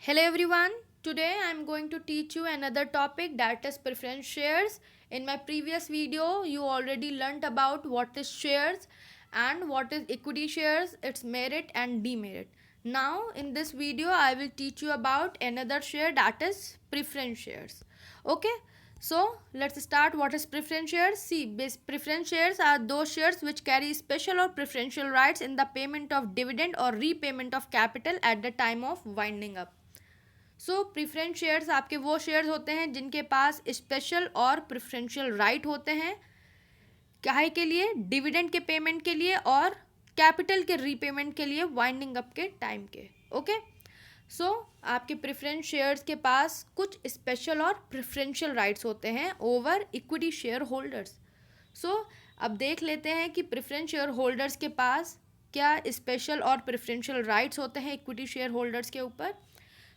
Hello everyone. Today I am going to teach you another topic, that is preference shares. In my previous video you already learnt about what is shares and what is equity shares, its merit and demerit. Now in this video I will teach you about another share, that is preference shares. Okay. So let's start. What is preference shares? See, preference shares are those shares which carry special or preferential rights in the payment of dividend or repayment of capital at the time of winding up. So preference shares आपके वो shares होते हैं जिनके पास special और preferential right होते हैं, काहे के लिए? डिविडेंड के पेमेंट के लिए और कैपिटल के रीपेमेंट के लिए वाइंडिंग अप के टाइम के। ओके। सो आपके प्रिफरेंस शेयर्स के पास कुछ स्पेशल और प्रिफरेंशियल राइट्स होते हैं ओवर इक्विटी शेयर होल्डर्स। सो अब देख लेते हैं कि प्रिफरेंस शेयर होल्डर्स के पास क्या स्पेशल और प्रिफरेंशियल राइट्स होते हैं इक्विटी शेयर होल्डर्स के ऊपर।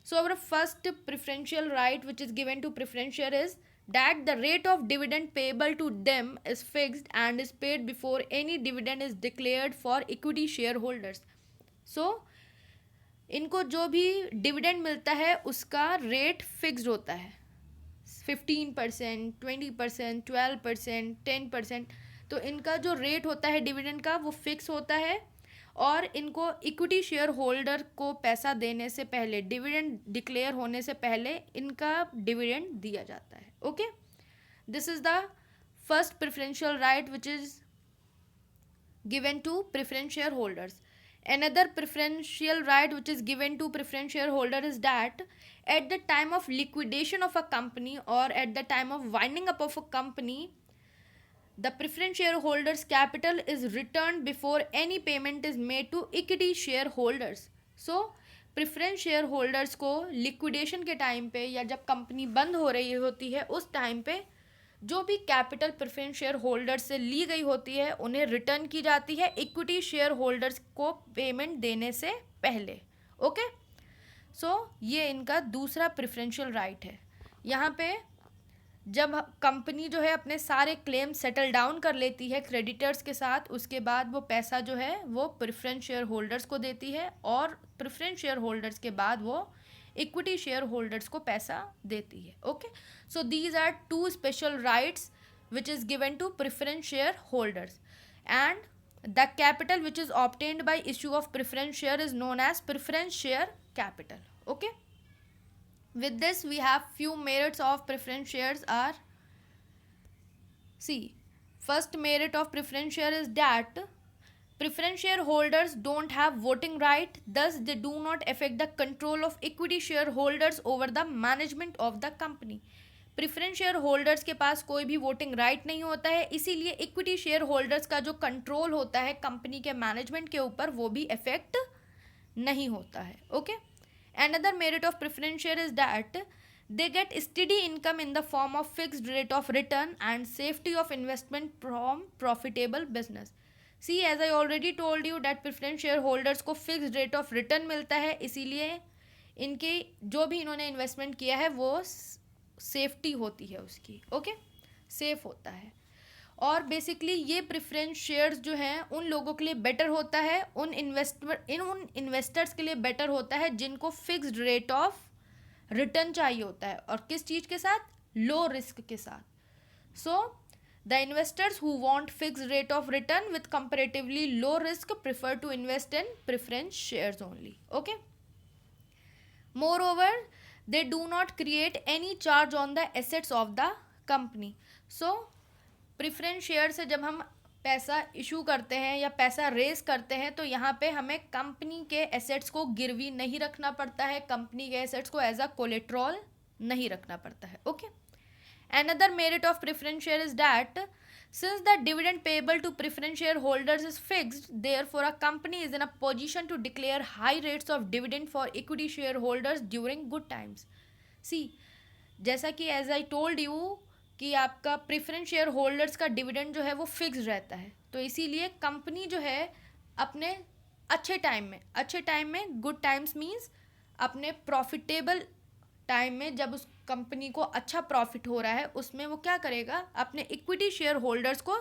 So our first preferential right which is given to preference share is that the rate of dividend payable to them is fixed and is paid before any dividend is declared for equity shareholders. So इनको जो भी dividend मिलता है उसका rate fixed होता है, 15%, 20%, 12%, 10%। तो इनका जो रेट होता है डिविडेंड का वो फिक्स होता है और इनको इक्विटी शेयर होल्डर को पैसा देने से पहले, डिविडेंड डिक्लेयर होने से पहले इनका डिविडेंड दिया जाता है। Okay, this is the first preferential right which is given to preference shareholders. Another preferential right which is given to preference shareholder is that at the time of liquidation of a company or at the time of winding up of a company, the preference shareholders capital is returned before any payment is made to equity shareholders. So preference share holders को liquidation के time पे या जब company बंद हो रही होती है उस टाइम पे जो भी कैपिटल प्रेफरेंस शेयर होल्डर्स से ली गई होती है उन्हें रिटर्न की जाती है इक्विटी शेयर होल्डर्स को पेमेंट देने से पहले। ओके। सो ये इनका दूसरा प्रेफरेंशियल राइट है। यहाँ पे जब कंपनी जो है अपने सारे क्लेम सेटल डाउन कर लेती है क्रेडिटर्स के साथ, उसके बाद वो पैसा जो है वो प्रेफरेंस शेयर होल्डर्स को देती है और प्रेफरेंस शेयर होल्डर्स के बाद वो इक्विटी शेयर होल्डर्स को पैसा देती है। Okay. So these are two special rights which is given to preference share holders and the capital which is obtained by issue of preference share is known as preference share capital. Okay. With this we have few merits of preference shares are, see, first merit of preference share is that preference shareholders don't have voting right, thus they do not affect the control of equity shareholders over the management of the company. Preference share holders के पास कोई भी voting right नहीं होता है, इसीलिए equity share holders का जो control होता है कंपनी के मैनेजमेंट के ऊपर वो भी इफेक्ट नहीं होता है। Okay. Another merit of preference share is that they get steady income in the form of fixed rate of return and safety of investment from profitable business. See, as I already told you that preference shareholders को fixed rate of return मिलता है, इसीलिए इनके जो भी इन्होंने investment किया है वो सेफ्टी होती है उसकी। ओके, सेफ होता है। और बेसिकली ये प्रेफरेंस शेयर्स जो हैं उन लोगों के लिए बेटर होता है, उन इन्वेस्टर्स के लिए बेटर होता है जिनको फिक्स्ड रेट ऑफ रिटर्न चाहिए होता है, और किस चीज़ के साथ? लो रिस्क के साथ। So the investors who want fixed rate of return with comparatively low risk prefer to invest in preference shares only. Okay. Moreover they do not create any charge on the assets of the company. So preference share से जब हम पैसा issue करते हैं या पैसा raise करते हैं तो यहाँ पे हमें कंपनी के एसेट्स को गिरवी नहीं रखना पड़ता है, कंपनी के एसेट्स को एज अ कोलेट्रॉल नहीं रखना पड़ता है। Okay. Another merit of preference share is that since the dividend payable to preference share holders is fixed, therefore a company is in a position to declare high rates of dividend for equity share holders during good times. See, जैसा कि as I told you कि आपका preference share holders का dividend जो है वो fix रहता है, तो इसीलिए कंपनी जो है अपने अच्छे टाइम में गुड टाइम्स मीन्स अपने प्रॉफिटेबल टाइम में जब उस कंपनी को अच्छा प्रॉफिट हो रहा है उसमें वो क्या करेगा? अपने इक्विटी शेयर होल्डर्स को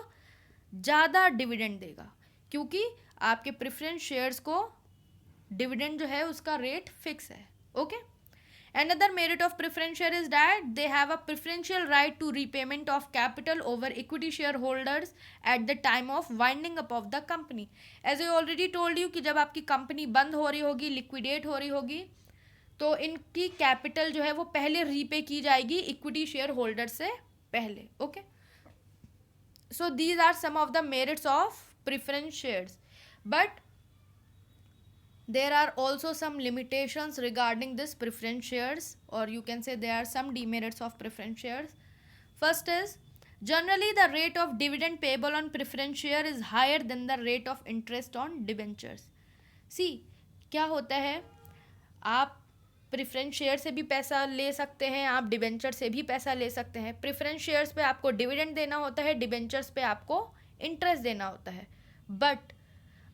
ज़्यादा डिविडेंड देगा, क्योंकि आपके प्रेफरेंस शेयर्स को डिविडेंड जो है उसका रेट फिक्स है। Okay. Another merit of preference share is that they have a preferential right to repayment of capital over equity shareholders at the time of winding up of the company. As I already told you कि जब आपकी company बंद हो रही होगी, liquidate हो रही होगी, तो इनकी कैपिटल जो है वो पहले रीपे की जाएगी इक्विटी शेयर होल्डर से पहले. Okay, so these are some of the merits of preference shares. But there are also some limitations regarding this preference shares, or you can say there are some demerits of preference shares. First is, generally the rate of dividend payable on preference share is higher than the rate of interest on debentures. See, क्या होता है, आप preference share से भी पैसा ले सकते हैं, आप डिबेंचर से भी पैसा ले सकते हैं. प्रेफरेंस शेयर्स पे आपको डिविडेंड देना होता है, डिबेंचर्स पे आपको इंटरेस्ट देना होता है. बट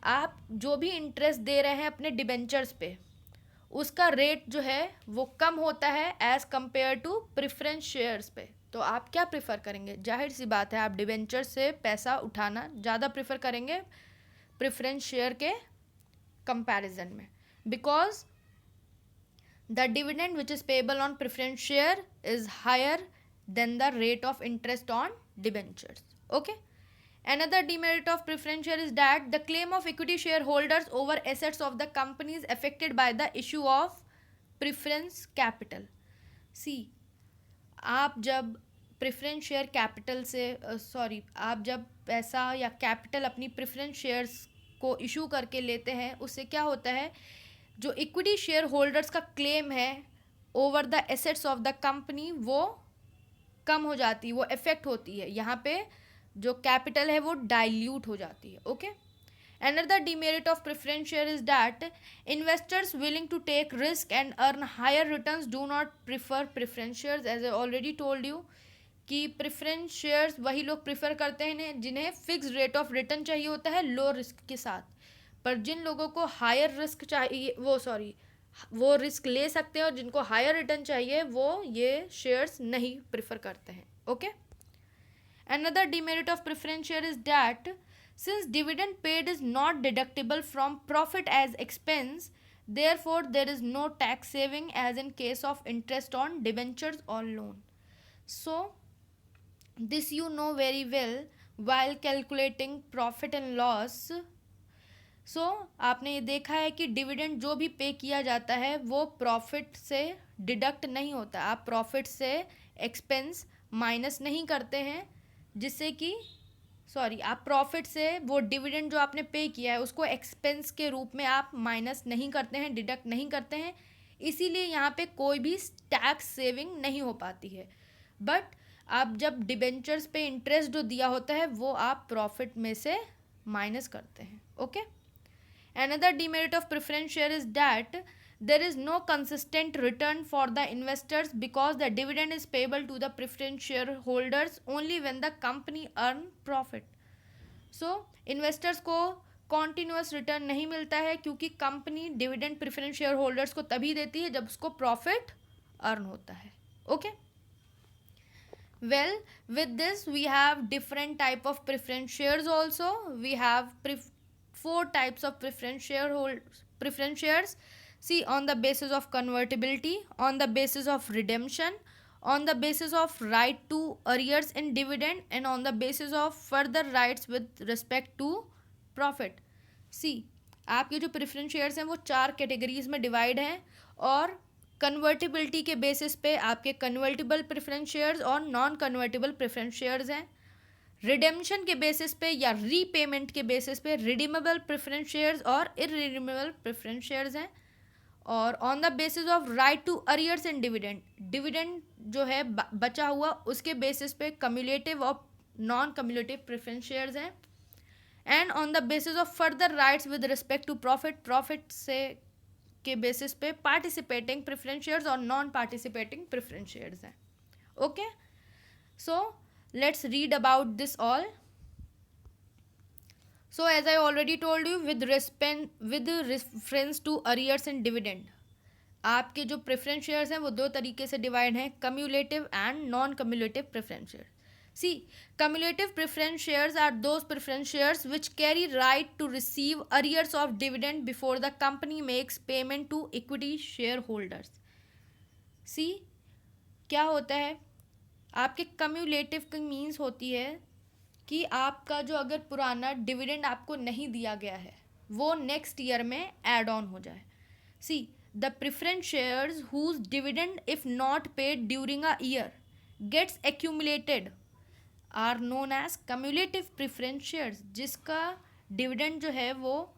आप जो भी इंटरेस्ट दे रहे हैं अपने डिबेंचर्स पे, उसका रेट जो है वो कम होता है as compare to preference shares पे. तो आप क्या प्रेफर करेंगे? जाहिर सी बात है, आप डिबेंचर से पैसा उठाना ज़्यादा प्रेफर करेंगे प्रेफरेंस शेयर के कंपैरिजन में, because the dividend which is payable on preference share is higher than the rate of interest on debentures. Okay. Another demerit of preference share is that the claim of equity shareholders over assets of the company is affected by the issue of preference capital. See, आप जब preference share capital से आप जब पैसा या capital अपनी preference shares को issue करके लेते हैं, उससे क्या होता है, जो इक्विटी शेयर होल्डर्स का क्लेम है over the assets of the company वो कम हो जाती है, वो इफेक्ट होती है. यहाँ पे जो कैपिटल है वो डाइल्यूट हो जाती है. Okay. Another demerit of preference share is that investors willing to take risk and earn higher returns do not prefer preference shares. As I already told you कि प्रेफरेंस शेयर्स वही लोग prefer करते हैं जिन्हें fix rate of return चाहिए होता है लो risk के साथ. पर जिन लोगों को हायर रिस्क चाहिए, वो रिस्क ले सकते हैं, और जिनको हायर रिटर्न चाहिए वो ये शेयर्स नहीं प्रिफर करते हैं. Okay. Another demerit of preference share is that since dividend paid is not deductible from profit as expense, therefore there is no tax saving as in case of interest on debentures or loan. So this you know very well while calculating profit and loss. So आपने ये देखा है कि dividend जो भी पे किया जाता है वो प्रॉफिट से डिडक्ट नहीं होता. आप प्रॉफिट से एक्सपेंस माइनस नहीं करते हैं, जिससे कि आप प्रॉफिट से वो डिविडेंड जो आपने पे किया है उसको एक्सपेंस के रूप में आप माइनस नहीं करते हैं, डिडक्ट नहीं करते हैं. इसीलिए यहाँ पे कोई भी टैक्स सेविंग नहीं हो पाती है. बट आप जब डिबेंचर्स पे इंटरेस्ट जो दिया होता है वो आप प्रॉफिट में से माइनस करते हैं. Okay. Another demerit of preference share is that there is no consistent return for the investors because the dividend is payable to the preference shareholders only when the company earn profit. So investors को continuous return नहीं मिलता है क्योंकि company dividend preference share holders को तभी देती है जब उसको प्रॉफिट अर्न होता है. Okay. Well, with this we have different type of preference shares also. We have 4 types of preference shares. See, on the basis of convertibility, on the basis of redemption, on the basis of right to arrears in dividend, and on the basis of further rights with respect to profit. See, आपके जो preference shares हैं वो 4 categories में divide हैं, और convertibility के basis पे आपके कन्वर्टिबल प्रेफरेंस शेयर्स और नॉन कन्वर्टिबल प्रेफरेंस शेयर्स हैं. रिडेम्पशन के बेसिस पे या रीपेमेंट के बेसिस पे रिडीमेबल प्रेफरेंस शेयर्स और इररिडीमेबल प्रेफरेंस शेयर्स हैं. और on the basis of right to arrears and dividend जो है बचा हुआ उसके बेसिस पे कम्युलेटिव और नॉन कम्युलेटिव प्रेफरेंस शेयर्स हैं. And on the basis of further rights with respect to profit से के बेसिस पे पार्टिसिपेटिंग प्रेफरेंस शेयर्स और नॉन पार्टिसिपेटिंग प्रेफरेंस शेयर्स हैं. Okay. So let's read about this all. So as I already told you, with reference to arrears and dividend, आपके जो preference shares हैं वो 2 तरीके से डिवाइड हैं, cumulative and non cumulative preference share. See, cumulative preference shares are those preference shares which carry right to receive arrears of dividend before the company makes payment to equity share holders. See क्या होता है, आपके cumulative की means होती है कि आपका जो अगर पुराना डिविडेंड आपको नहीं दिया गया है वो नेक्स्ट ईयर में ऐड ऑन हो जाए. See the preference shares whose dividend if not paid during a year gets accumulated are known as cumulative preference shares. जिसका डिविडेंड जो है वो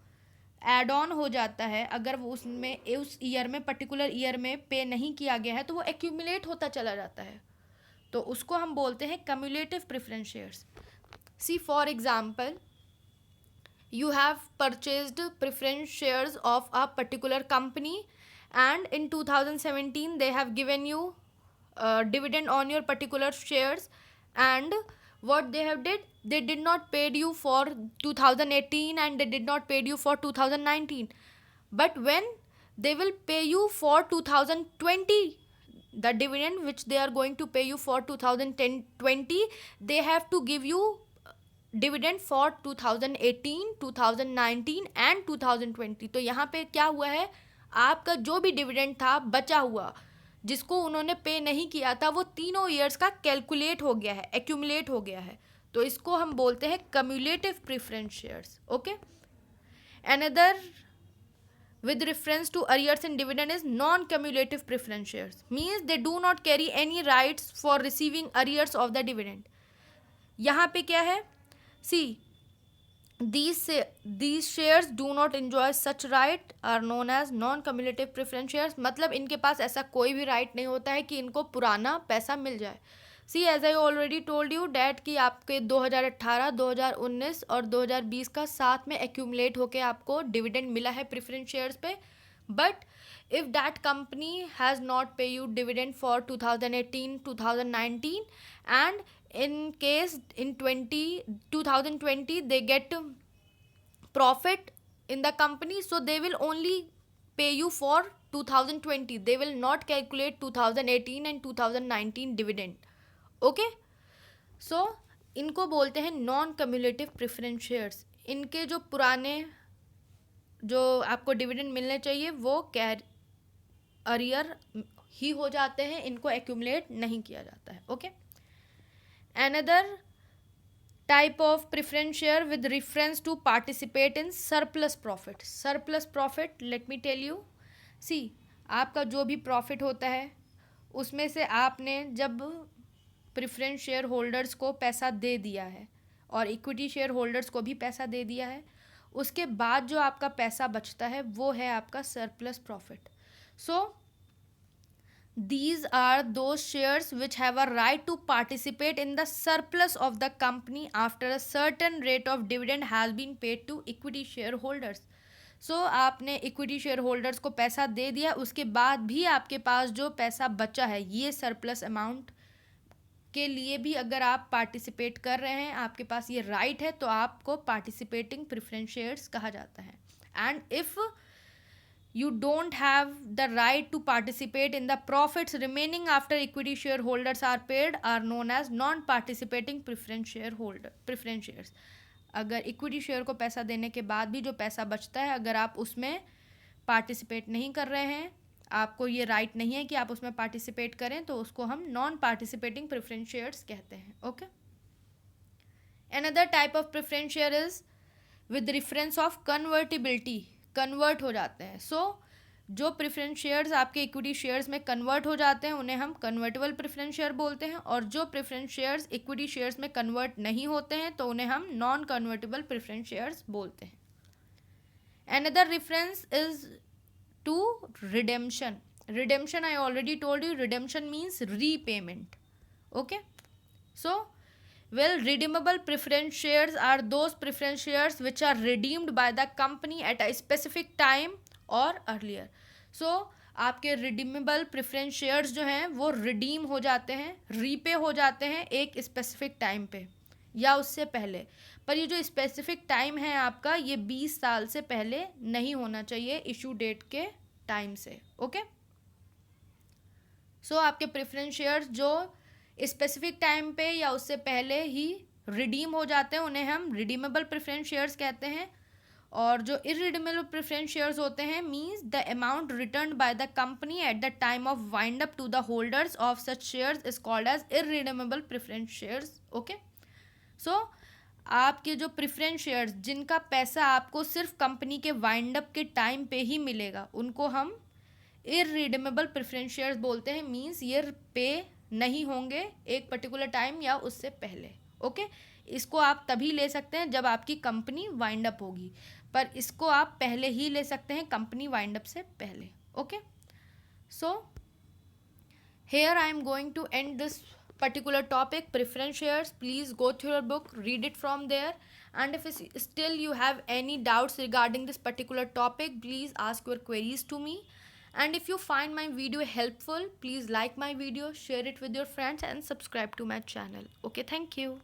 एड ऑन हो जाता है, अगर वो उसमें उस ईयर में पर्टिकुलर ईयर में पे नहीं किया गया है तो वो एक्यूमुलेट होता चला जाता है, तो उसको हम बोलते हैं cumulative preference shares. See for example, you have purchased preference shares of a particular company and in 2017 they have given you dividend on your particular shares, and what they have did, they did not paid you for 2018 and they did not paid you for 2019, but when they will pay you for 2020, the dividend which they are going to pay you for 2020, they have to give you dividend for 2018, 2019 and 2020. तो यहाँ पे क्या हुआ है, आपका जो भी dividend था बचा हुआ जिसको उन्होंने पे नहीं किया था वो तीनों ईयर्स का कैलकुलेट हो गया है, एक्यूमुलेट हो गया है, तो इसको हम बोलते हैं cumulative preference shares. Okay. Another with reference to arrears in dividend is non-cumulative preference shares, means they do not carry any rights for receiving arrears of the dividend. यहाँ पे क्या है, see these shares do not enjoy such right are known as non-cumulative preference shares. मतलब इनके पास ऐसा कोई भी right नहीं होता है कि इनको पुराना पैसा मिल जाए. See as I already told you that कि आपके 2018, 2019 और 2020 का साथ में एक्यूमुलेट होके आपको डिविडेंड मिला है प्रेफरेंस शेयर्स पे, but if that company has not pay you dividend for 2018, 2019 and in case in 2020 they get profit in the company, so they will only pay you for 2020, they will not calculate 2018 and 2019 dividend. Okay. सो इनको बोलते हैं non cumulative preference shares. इनके जो पुराने जो आपको dividend मिलने चाहिए वो अरियर ही हो जाते हैं, इनको एक्यूमुलेट नहीं किया जाता है. Okay. Another type of preference share with reference to participate in surplus profit. Surplus profit, let me tell you. See आपका जो भी प्रॉफिट होता है उसमें से आपने जब प्रेफरेंस शेयर होल्डर्स को पैसा दे दिया है और इक्विटी शेयर होल्डर्स को भी पैसा दे दिया है, उसके बाद जो आपका पैसा बचता है वो है आपका surplus profit. So these are those shares which have a right to participate in the surplus of the company after a certain rate of dividend has been paid to equity shareholders. So आपने equity share holders को पैसा दे दिया, उसके बाद भी आपके पास जो पैसा बचा है ये सरप्लस अमाउंट के लिए भी अगर आप पार्टिसिपेट कर रहे हैं, आपके पास ये राइट है, तो आपको पार्टिसिपेटिंग प्रेफरेंस शेयर्स कहा जाता है. And if you don't have the right to participate in the profits remaining after equity shareholders are paid are known as non-participating preference shares. अगर इक्विटी शेयर को पैसा देने के बाद भी जो पैसा बचता है, अगर आप उसमें पार्टिसिपेट नहीं कर रहे हैं, आपको ये राइट नहीं है कि आप उसमें पार्टिसिपेट करें, तो उसको हम नॉन पार्टिसिपेटिंग प्रेफरेंस शेयर्स कहते हैं. Okay. Another type of preference share is with reference of convertibility, convert हो जाते हैं. सो जो प्रेफरेंस शेयर्स आपके इक्विटी शेयर्स में कन्वर्ट हो जाते हैं उन्हें हम कन्वर्टेबल प्रेफरेंस शेयर बोलते हैं, और जो प्रेफरेंस शेयर्स इक्विटी शेयर्स में कन्वर्ट नहीं होते हैं तो उन्हें हम नॉन कन्वर्टेबल प्रेफरेंस शेयर्स बोलते हैं. Another reference is to redemption. Redemption I already told you, redemption means repayment. Okay. So well, redeemable preference shares are those preference shares which are redeemed by the company at a specific time or earlier. So आपके redeemable preference shares जो हैं वो redeem हो जाते हैं, repay हो जाते हैं एक specific time पे या उससे पहले, पर ये जो specific time है आपका, ये 20 साल से पहले नहीं होना चाहिए issue date के टाइम से. ओके. सो आपके प्रेफरेंस शेयर्स जो स्पेसिफिक टाइम पे या उससे पहले ही रिडीम हो जाते हैं उन्हें हम रिडीमेबल प्रेफरेंस शेयर्स कहते हैं, और जो इररिडीमेबल प्रेफरेंस शेयर्स होते हैं means the amount return by the company at the time of wind up to the holders of such shares is called as irredeemable preference shares. Okay. So आपके जो preference shares जिनका पैसा आपको सिर्फ company के wind up के time पे ही मिलेगा उनको हम इररिडीमेबल प्रेफरेंस शेयर्स बोलते हैं. मींस ये पे नहीं होंगे एक पर्टिकुलर टाइम या उससे पहले. ओके. इसको आप तभी ले सकते हैं जब आपकी कंपनी वाइंड अप होगी, पर इसको आप पहले ही ले सकते हैं कंपनी वाइंड अप से पहले. Okay. So here I am going to end this particular topic, preference shares. Please go through your book, read it from there, and if still you have any doubts regarding this particular topic, please ask your queries to me. And if you find my video helpful, please like my video, share it with your friends, and subscribe to my channel. Okay, thank you.